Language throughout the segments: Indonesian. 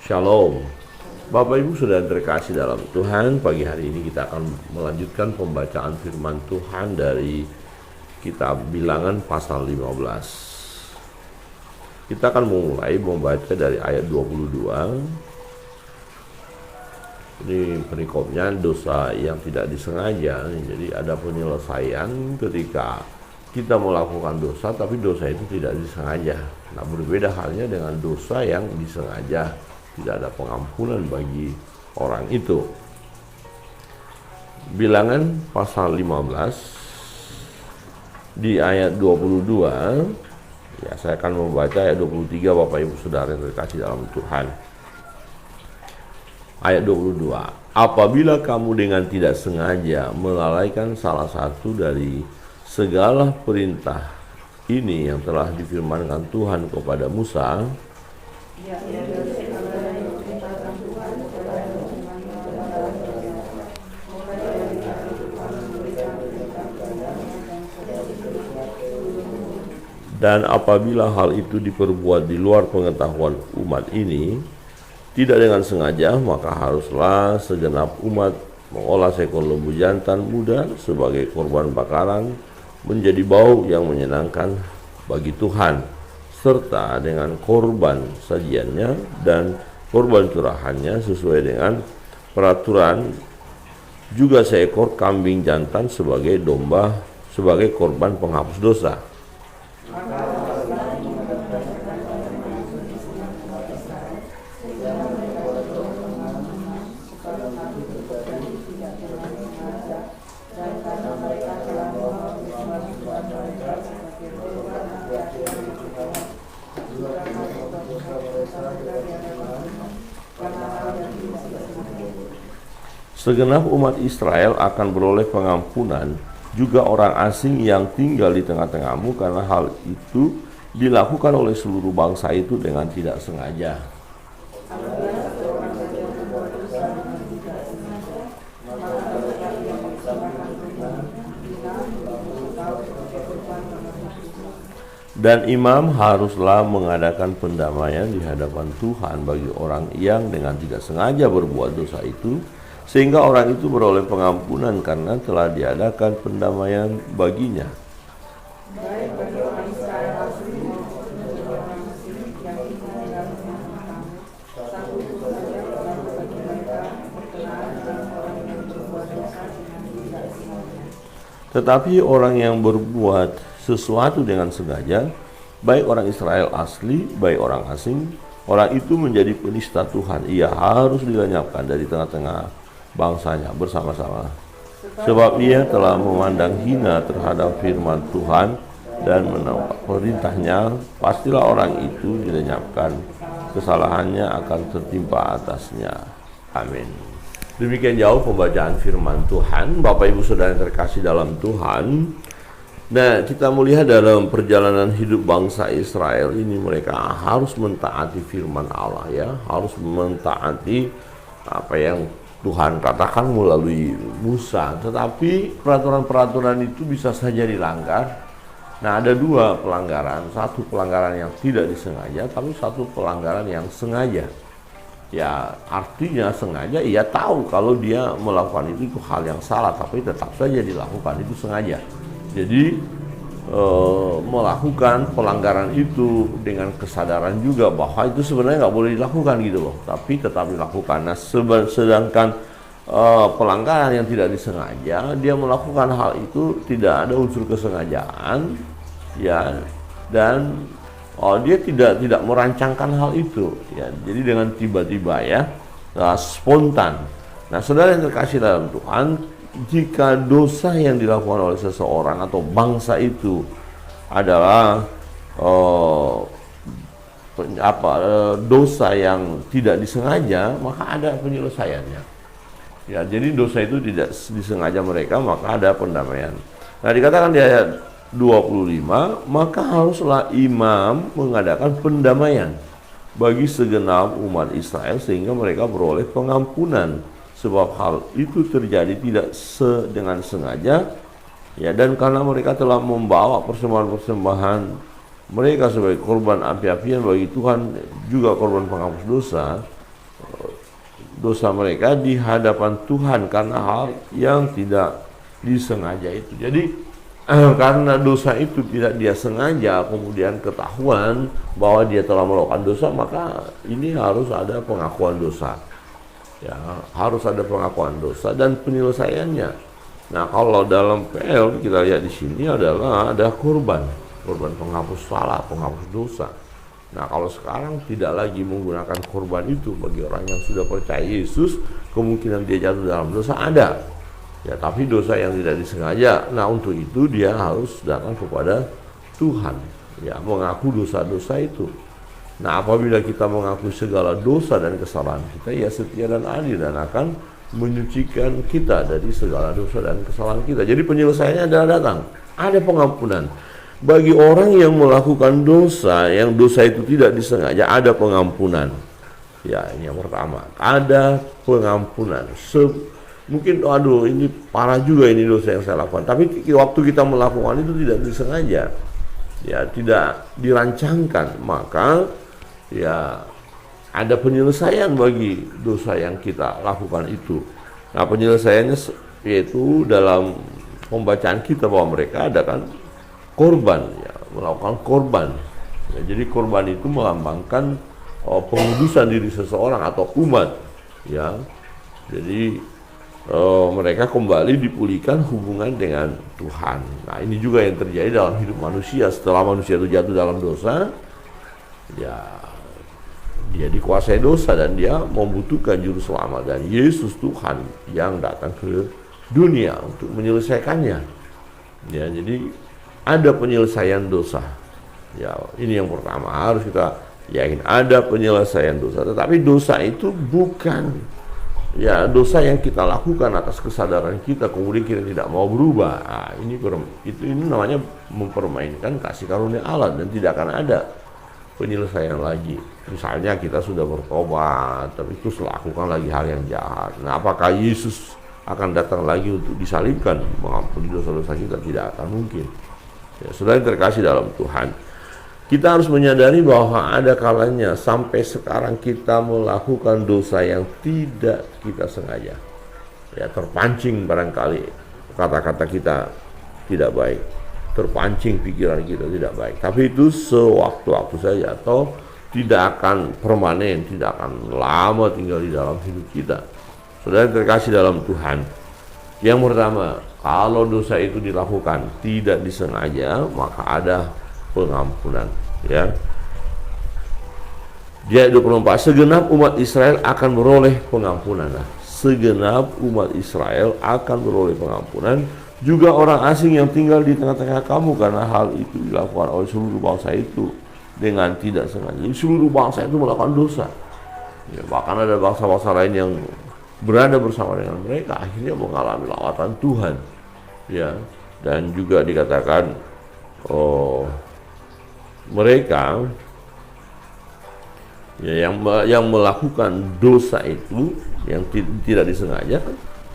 Shalom. Bapak Ibu sudah terkasih dalam Tuhan, pagi hari ini kita akan melanjutkan pembacaan firman Tuhan dari kitab Bilangan pasal 15. Kita akan mulai membaca dari ayat 22. Ini perikopnya dosa yang tidak disengaja. Jadi ada penyelesaian ketika kita melakukan dosa, tapi dosa itu tidak disengaja. Nah, berbeda halnya dengan dosa yang disengaja. Tidak ada pengampunan bagi orang itu. Bilangan pasal 15 di ayat 22. Ya, saya akan membaca ayat 23, Bapak Ibu Saudara yang terkasih dalam Tuhan. Ayat 22. Apabila kamu dengan tidak sengaja melalaikan salah satu dari segala perintah ini yang telah difirmankan Tuhan kepada Musa, dan apabila hal itu diperbuat di luar pengetahuan umat ini, tidak dengan sengaja, maka haruslah segenap umat mengolah seekor lembu jantan muda sebagai korban bakaran, menjadi bau yang menyenangkan bagi Tuhan, serta dengan korban sajiannya dan korban curahannya sesuai dengan peraturan, juga seekor kambing jantan sebagai domba sebagai korban penghapus dosa. Segenap umat Israel akan beroleh pengampunan, juga orang asing yang tinggal di tengah-tengahmu, karena hal itu dilakukan oleh seluruh bangsa itu dengan tidak sengaja. Dan imam haruslah mengadakan pendamaian di hadapan Tuhan bagi orang yang dengan tidak sengaja berbuat dosa itu, sehingga orang itu beroleh pengampunan karena telah diadakan pendamaian baginya. Tetapi orang yang berbuat sesuatu dengan sengaja, baik orang Israel asli, baik orang asing, orang itu menjadi penista Tuhan. Ia harus dilenyapkan dari tengah-tengah bangsanya bersama-sama, sebab ia telah memandang hina terhadap firman Tuhan dan menolak perintahnya. Pastilah orang itu dilenyapkan, kesalahannya akan tertimpa atasnya. Amin. Demikian jauh pembacaan firman Tuhan. Bapak Ibu Saudara yang terkasih dalam Tuhan, nah, kita melihat dalam perjalanan hidup bangsa Israel ini, mereka harus mentaati firman Allah, ya, harus mentaati apa yang Tuhan katakan melalui Musa. Tetapi peraturan-peraturan itu bisa saja dilanggar. Nah, ada dua pelanggaran, satu pelanggaran yang tidak disengaja, tapi satu pelanggaran yang sengaja. Ya, artinya sengaja, ia tahu kalau dia melakukan itu hal yang salah, tapi tetap saja dilakukan, itu sengaja. Jadi melakukan pelanggaran itu dengan kesadaran juga bahwa itu sebenarnya nggak boleh dilakukan gitu loh, tapi tetap dilakukan. Nah, sedangkan pelanggaran yang tidak disengaja, dia melakukan hal itu tidak ada unsur kesengajaan, ya, dan dia tidak merancangkan hal itu, ya. Jadi dengan tiba-tiba, ya, spontan. Nah, saudara yang terkasih dalam Tuhan, jika dosa yang dilakukan oleh seseorang atau bangsa itu adalah dosa yang tidak disengaja, maka ada penyelesaiannya. Ya, jadi dosa itu tidak disengaja mereka, maka ada pendamaian. Nah, dikatakan di ayat 25, maka haruslah imam mengadakan pendamaian bagi segenap umat Israel sehingga mereka beroleh pengampunan. Sebab hal itu terjadi tidak dengan sengaja, ya, dan karena mereka telah membawa persembahan-persembahan mereka sebagai korban api-apian bagi Tuhan, juga korban penghapus dosa, dosa mereka di hadapan Tuhan karena hal yang tidak disengaja itu. Jadi karena dosa itu tidak dia sengaja, kemudian ketahuan bahwa dia telah melakukan dosa, maka ini harus ada pengakuan dosa. Ya, harus ada pengakuan dosa dan penyelesaiannya. Nah, kalau dalam PL kita lihat di sini adalah ada korban penghapus salah, penghapus dosa. Nah, kalau sekarang tidak lagi menggunakan korban itu bagi orang yang sudah percaya Yesus, kemungkinan dia jatuh dalam dosa ada. Ya, tapi dosa yang tidak disengaja. Nah, untuk itu dia harus datang kepada Tuhan, ya, mengaku dosa-dosa itu. Nah, apabila kita mengaku segala dosa dan kesalahan kita, ya setia dan adil dan akan menyucikan kita dari segala dosa dan kesalahan kita. Jadi penyelesaiannya adalah datang, ada pengampunan. Bagi orang yang melakukan dosa, yang dosa itu tidak disengaja, ada pengampunan. Ya, ini yang pertama, ada pengampunan. Mungkin aduh ini parah juga ini dosa yang saya lakukan, tapi waktu kita melakukan itu tidak disengaja, ya tidak dirancangkan, maka ya ada penyelesaian bagi dosa yang kita lakukan itu. Nah, penyelesaiannya yaitu dalam pembacaan kita bahwa mereka ada kan korban, ya, melakukan korban, ya, jadi korban itu melambangkan pengudusan diri seseorang atau umat, ya. Jadi mereka kembali dipulihkan hubungan dengan Tuhan. Nah, ini juga yang terjadi dalam hidup manusia. Setelah manusia itu jatuh dalam dosa, ya dia dikuasai dosa dan dia membutuhkan juru selamat, dan Yesus Tuhan yang datang ke dunia untuk menyelesaikannya. Ya, jadi ada penyelesaian dosa. Ya, ini yang pertama harus kita yakin, ada penyelesaian dosa. Tetapi dosa itu bukan ya dosa yang kita lakukan atas kesadaran kita kemudian kita tidak mau berubah. Nah, ini namanya mempermainkan kasih karunia Allah dan tidak akan ada penyelesaian lagi. Misalnya kita sudah bertobat tapi terus lakukan lagi hal yang jahat. Nah, apakah Yesus akan datang lagi untuk disalibkan mengampuni dosa-dosa kita? Tidak akan mungkin. Ya, saudara yang terkasih dalam Tuhan, kita harus menyadari bahwa ada kalanya sampai sekarang kita melakukan dosa yang tidak kita sengaja. Ya, terpancing barangkali kata-kata kita tidak baik, terpancing pikiran kita tidak baik. Tapi itu sewaktu-waktu saja atau tidak akan permanen, tidak akan lama tinggal di dalam hidup kita. Saudara yang terkasih dalam Tuhan, yang pertama, kalau dosa itu dilakukan tidak disengaja, maka ada pengampunan, ya. Dia 24, segenap umat Israel akan beroleh pengampunan. Nah, segenap umat Israel akan beroleh pengampunan, juga orang asing yang tinggal di tengah-tengah kamu, karena hal itu dilakukan oleh seluruh bangsa itu dengan tidak sengaja. Jadi seluruh bangsa itu melakukan dosa, ya, bahkan ada bangsa-bangsa lain yang berada bersama dengan mereka akhirnya mengalami lawatan Tuhan, ya. Dan juga dikatakan mereka ya, yang melakukan dosa itu yang tidak disengaja,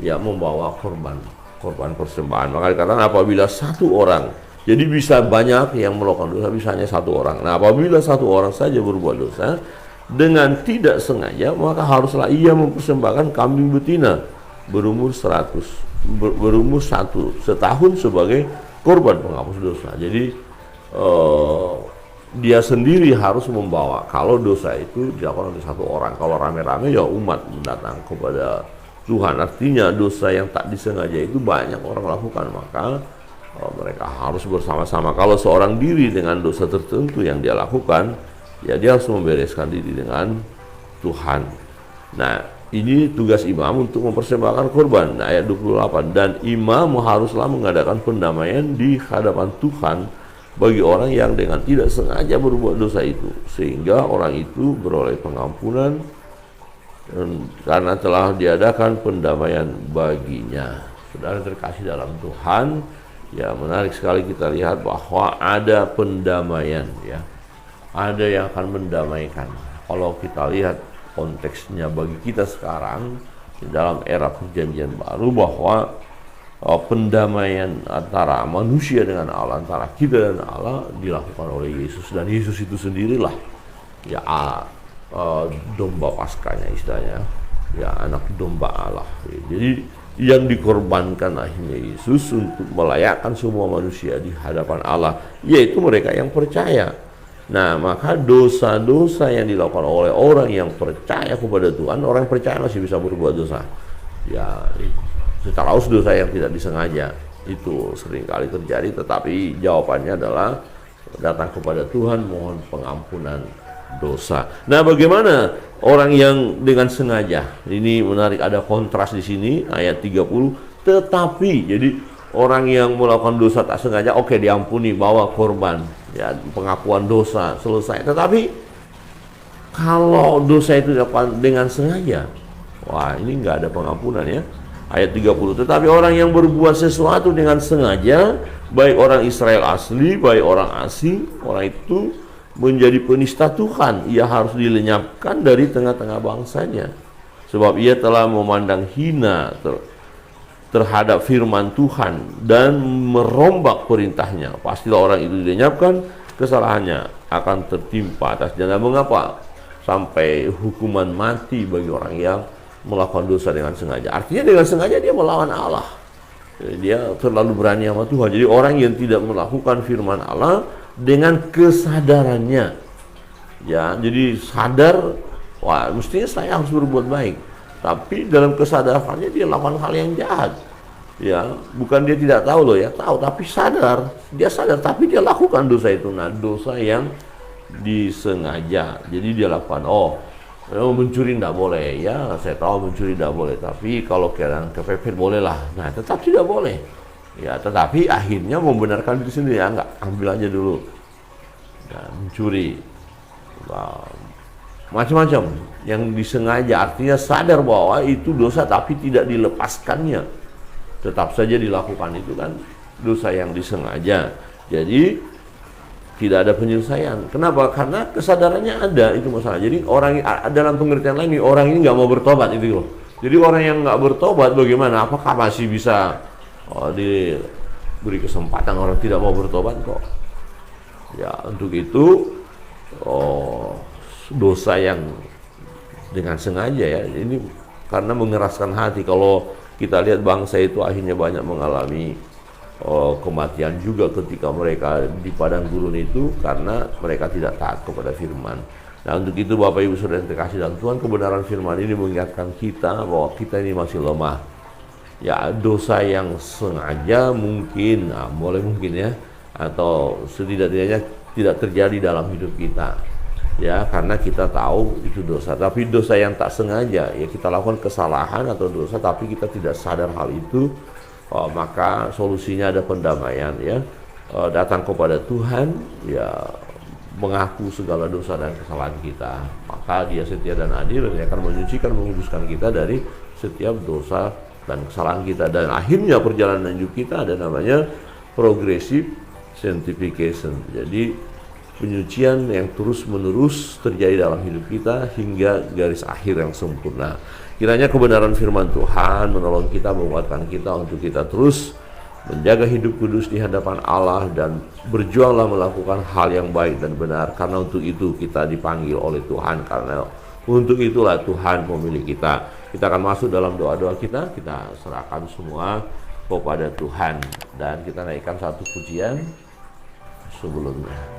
ya, membawa korban persembahan. Maka dikatakan apabila satu orang, jadi bisa banyak yang melakukan dosa, bisa hanya satu orang. Nah, apabila satu orang saja berbuat dosa dengan tidak sengaja, maka haruslah ia mempersembahkan kambing betina berumur 100 setahun sebagai korban penghapus dosa. Jadi dia sendiri harus membawa. Kalau dosa itu dilakukan oleh satu orang, kalau rame-rame ya umat mendatang kepada Tuhan. Artinya dosa yang tak disengaja itu banyak orang lakukan, maka mereka harus bersama-sama. Kalau seorang diri dengan dosa tertentu yang dia lakukan, ya dia harus membereskan diri dengan Tuhan. Nah, ini tugas imam untuk mempersembahkan korban. Nah, ayat 28, dan imam haruslah mengadakan pendamaian di hadapan Tuhan bagi orang yang dengan tidak sengaja berbuat dosa itu, sehingga orang itu beroleh pengampunan karena telah diadakan pendamaian baginya. Saudara terkasih dalam Tuhan, ya, menarik sekali kita lihat bahwa ada pendamaian, ya, ada yang akan mendamaikan. Kalau kita lihat konteksnya bagi kita sekarang di dalam era perjanjian baru, bahwa pendamaian antara manusia dengan Allah, antara kita dan Allah dilakukan oleh Yesus, dan Yesus itu sendirilah, ya, domba paskanya istilahnya, ya anak domba Allah. Jadi yang dikorbankan akhirnya Yesus untuk melayakkan semua manusia di hadapan Allah, yaitu mereka yang percaya. Nah, maka dosa-dosa yang dilakukan oleh orang yang percaya kepada Tuhan, orang yang percaya masih bisa berbuat dosa. Ya, secara dosa yang tidak disengaja itu seringkali terjadi, tetapi jawabannya adalah datang kepada Tuhan, mohon pengampunan dosa. Nah, bagaimana orang yang dengan sengaja? Ini menarik, ada kontras di sini ayat 30. Tetapi, jadi orang yang melakukan dosa tak sengaja, oke, diampuni, bawa korban, ya, pengakuan dosa, selesai. Tetapi kalau dosa itu dilakukan dengan sengaja, wah, ini nggak ada pengampunan, ya. Ayat 30. Tetapi orang yang berbuat sesuatu dengan sengaja, baik orang Israel asli, baik orang asing, orang itu menjadi penista Tuhan. Ia harus dilenyapkan dari tengah-tengah bangsanya, sebab ia telah memandang hina terhadap firman Tuhan dan merombak perintahnya. Pastilah orang itu dilenyapkan, kesalahannya akan tertimpa atasnya. Dan mengapa sampai hukuman mati bagi orang yang melakukan dosa dengan sengaja? Artinya dengan sengaja dia melawan Allah. Dia terlalu berani sama Tuhan. Jadi orang yang tidak melakukan firman Allah dengan kesadarannya, ya, jadi sadar, wah, mestinya saya harus berbuat baik, tapi dalam kesadarannya dia lakukan hal yang jahat, ya, bukan dia tidak tahu loh, ya, tahu, tapi sadar, dia sadar, tapi dia lakukan dosa itu. Nah, dosa yang disengaja, jadi dia lakukan, mencuri tidak boleh, ya, saya tahu mencuri tidak boleh, tapi kalau kalian kepepet bolehlah. Nah, tetap tidak boleh. Ya, tetapi akhirnya membenarkan diri sendiri, ya, enggak, ambil aja dulu. Ya, mencuri, macam-macam yang disengaja, artinya sadar bahwa itu dosa tapi tidak dilepaskannya, tetap saja dilakukan. Itu kan dosa yang disengaja. Jadi tidak ada penyelesaian. Kenapa? Karena kesadarannya ada, itu masalah. Jadi orang, dalam pengertian lain, orang ini nggak mau bertobat, itu loh. Jadi orang yang nggak bertobat bagaimana? Apakah masih bisa diberi kesempatan? Orang tidak mau bertobat kok. Ya, untuk itu dosa yang dengan sengaja, ya, ini karena mengeraskan hati. Kalau kita lihat bangsa itu akhirnya banyak mengalami kematian juga ketika mereka di padang gurun itu, karena mereka tidak taat kepada firman. Nah, untuk itu Bapak Ibu Saudara yang terkasih dalam Tuhan, kebenaran firman ini mengingatkan kita bahwa kita ini masih lemah. Ya, dosa yang sengaja mungkin, boleh mungkin, ya, atau setidak-tidaknya tidak terjadi dalam hidup kita, ya, karena kita tahu itu dosa. Tapi dosa yang tak sengaja, ya, kita lakukan kesalahan atau dosa tapi kita tidak sadar hal itu, maka solusinya ada pendamaian, ya, datang kepada Tuhan, ya, mengaku segala dosa dan kesalahan kita, maka Dia setia dan adil, dan Dia akan menyucikan, menguduskan kita dari setiap dosa dan kesalahan kita. Dan akhirnya perjalanan hidup kita ada namanya progressive sanctification. Jadi penyucian yang terus-menerus terjadi dalam hidup kita hingga garis akhir yang sempurna. Kiranya kebenaran firman Tuhan menolong kita, menguatkan kita untuk kita terus menjaga hidup kudus di hadapan Allah dan berjuanglah melakukan hal yang baik dan benar, karena untuk itu kita dipanggil oleh Tuhan, karena untuk itulah Tuhan memilih kita. Kita akan masuk dalam doa-doa kita serahkan semua kepada Tuhan, dan kita naikkan satu pujian sebelumnya.